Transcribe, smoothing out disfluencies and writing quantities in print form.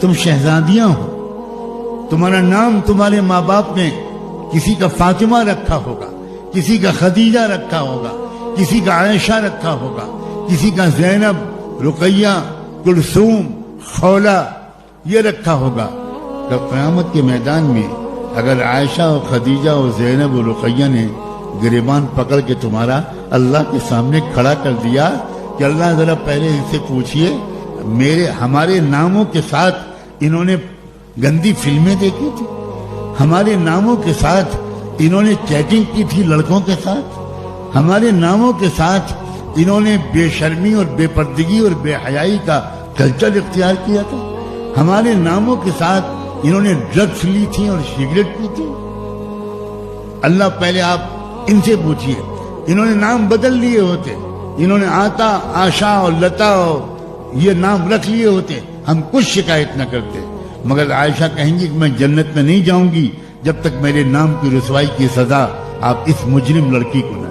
تم شہزادیاں ہو، تمہارا نام تمہارے ماں باپ نے کسی کا فاطمہ رکھا ہوگا، کسی کا خدیجہ رکھا ہوگا، کسی کا عائشہ رکھا ہوگا، کسی کا زینب، رقیہ، کلثوم، خولہ یہ رکھا ہوگا۔ تو قیامت کے میدان میں اگر عائشہ اور خدیجہ اور زینب اور رقیہ نے گریبان پکڑ کے تمہارا اللہ کے سامنے کھڑا کر دیا کہ اللہ ذرا پہلے ان سے پوچھئے ہمارے ناموں کے ساتھ انہوں نے گندی فلمیں دیکھی تھی، ہمارے ناموں کے ساتھ انہوں نے چیٹنگ کی تھی لڑکوں کے ساتھ، ہمارے ناموں کے ساتھ انہوں نے بے شرمی اور بے پردگی اور بے حیائی کا کلچر اختیار کیا تھا، ہمارے ناموں کے ساتھ انہوں نے ڈرگس لی تھی اور سگریٹ پی تھی۔ اللہ پہلے آپ ان سے پوچھئے، انہوں نے نام بدل لیے ہوتے، انہوں نے آتا، آشا اور لتا اور یہ نام رکھ لیے ہوتے، ہم کچھ شکایت نہ کرتے، مگر عائشہ کہیں گی کہ میں جنت میں نہیں جاؤں گی جب تک میرے نام کی رسوائی کی سزا آپ اس مجرم لڑکی کو نہ